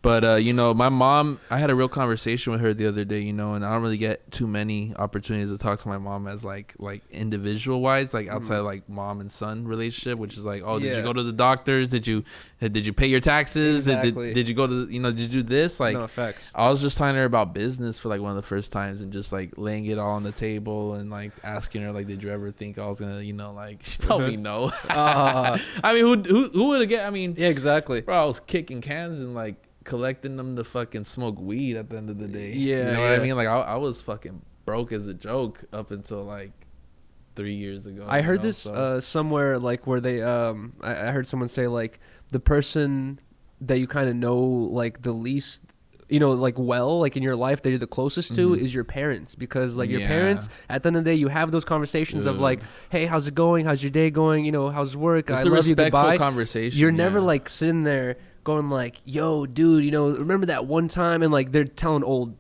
But you know, my mom, I had a real conversation with her the other day, you know, and I don't really get too many opportunities to talk to my mom as like individual wise, like outside of like mom and son relationship, which is like, oh, did you go to the doctors? Did you pay your taxes? Exactly. Did you go to, you know, did you do this? Like, no effects. I was just telling her about business for like one of the first times and just like laying it all on the table and like asking her like, did you ever think I was gonna, you know, like, she told me no. I mean, who would have get? I mean, Yeah, exactly. bro, I was kicking cans and like collecting them to fucking smoke weed at the end of the day. Yeah, you know what I mean? Like I was fucking broke as a joke up until like 3 years ago. I heard this somewhere, like where they I heard someone say like the person that you kind of know like the least, you know, like well, like in your life that you're the closest to is your parents, because like your parents at the end of the day, you have those conversations of like, hey, how's it going, how's your day going, you know, how's work, it's I a love you, goodbye. Conversation. You're never like sitting there going like, yo dude, you know, remember that one time, and like they're telling old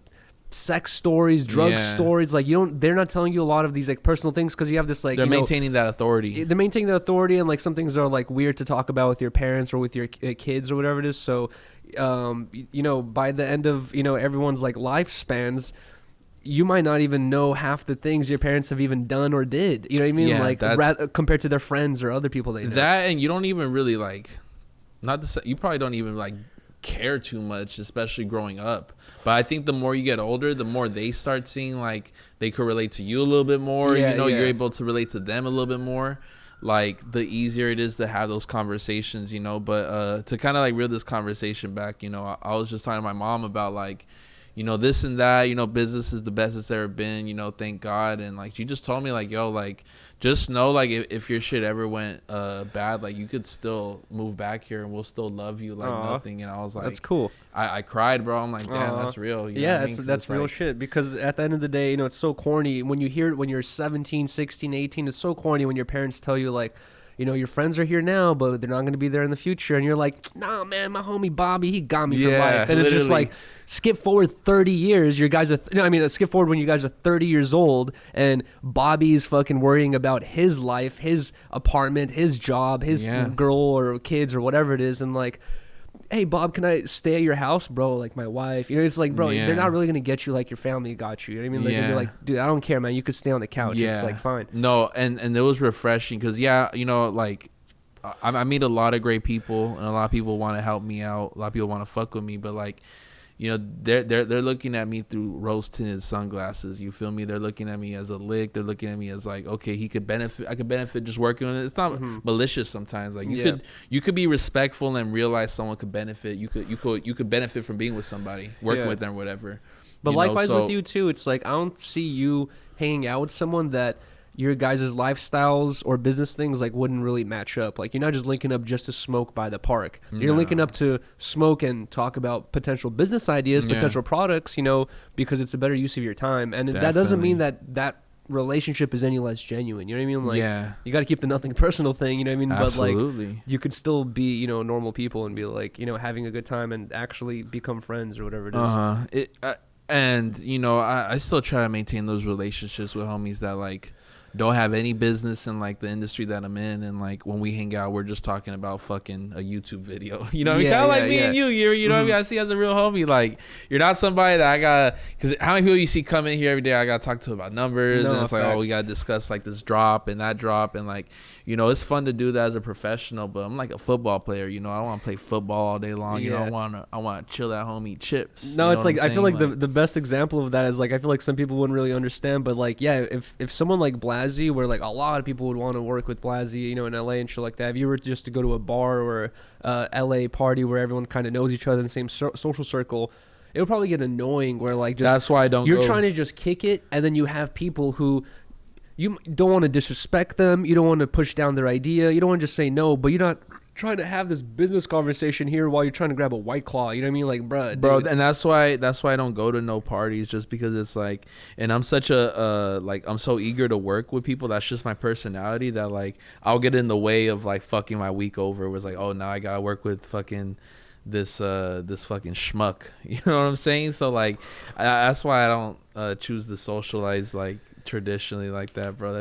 sex stories, drug stories, like they're not telling you a lot of these like personal things, because you have this like, they're maintaining that authority. They're maintaining the authority, and like some things are like weird to talk about with your parents or with your kids or whatever it is. So you know, by the end of, you know, everyone's like lifespans, you might not even know half the things your parents have even done or did, you know what I mean? Like compared to their friends or other people they know. That, and you don't even really like, not to say, you probably don't even like care too much, especially growing up. But I think the more you get older, the more they start seeing like they could relate to you a little bit more. You know, you're able to relate to them a little bit more. Like the easier it is to have those conversations, you know. But to kind of like reel this conversation back, you know, I was just talking to my mom about like, you know, this and that, you know, business is the best it's ever been, you know, thank God. And like she just told me like, yo, like just know like if your shit ever went bad, like you could still move back here and we'll still love you like nothing. And I was like, that's cool. I cried, bro. I'm like, damn, that's real. You know what I mean? That's real like, shit. Because at the end of the day, you know, it's so corny when you hear it when you're 17, 16, 18. It's so corny when your parents tell you like, you know, your friends are here now, but they're not going to be there in the future. And you're like, nah, man, my homie Bobby, he got me for life. And it's just like, skip forward 30 years. Your guys are, skip forward when you guys are 30 years old and Bobby's fucking worrying about his life, his apartment, his job, his girl or kids or whatever it is. And like, hey, Bob, can I stay at your house, bro? Like my wife, you know, it's like, bro, they're not really going to get you like your family got you. You know what I mean? They're gonna be like, dude, I don't care, man. You could stay on the couch. It's like, fine. No, and it was refreshing because, you know, like I meet a lot of great people and a lot of people want to help me out. A lot of people want to fuck with me, but like, you know, they're looking at me through rose-tinted sunglasses. You feel me? They're looking at me as a lick. They're looking at me as like, okay, he could benefit. I could benefit just working on it. It's not malicious sometimes. Like you could be respectful and realize someone could benefit. You could benefit from being with somebody, working with them, or whatever. But likewise with you too. It's like I don't see you hanging out with someone that your guys' lifestyles or business things like wouldn't really match up. Like you're not just linking up just to smoke by the park. You're linking up to smoke and talk about potential business ideas, potential products, you know, because it's a better use of your time. And that doesn't mean that relationship is any less genuine. You know what I mean? Like you got to keep the nothing personal thing, you know what I mean? Absolutely. But like you could still be, you know, normal people and be like, you know, having a good time and actually become friends or whatever it is. And you know, I still try to maintain those relationships with homies that like don't have any business in like the industry that I'm in, and like when we hang out we're just talking about fucking a YouTube video, you know what I mean? Kind of like me and you, Yuriy, you know what I mean? I see as a real homie, like you're not somebody that I got, because how many people you see come in here every day I gotta talk to about numbers, and it's like, oh, we gotta discuss like this drop and that drop, and like, you know, it's fun to do that as a professional, but I'm like a football player, you know, I don't want to play football all day long, you know, I want to chill at home, eat chips. No, it's like I feel like the best example of that is like I feel like some people wouldn't really understand, but like if someone like Blazzy, where like a lot of people would want to work with Blazzy, you know, in LA and shit like that, if you were just to go to a bar or LA party where everyone kind of knows each other in the same social circle, it would probably get annoying where like just that's why I don't you're trying to just kick it, and then you have people who you don't want to disrespect them, you don't want to push down their idea, you don't want to just say no, but you're not trying to have this business conversation here while you're trying to grab a White Claw, you know what I mean? Like, bro, and that's why I don't go to no parties, just because it's like, and I'm such a like, I'm so eager to work with people, that's just my personality, that like I'll get in the way of like fucking my week over. It was like, oh, now I gotta work with fucking this fucking schmuck, you know what I'm saying? So like that's why I don't choose to socialize like traditionally like that, bro.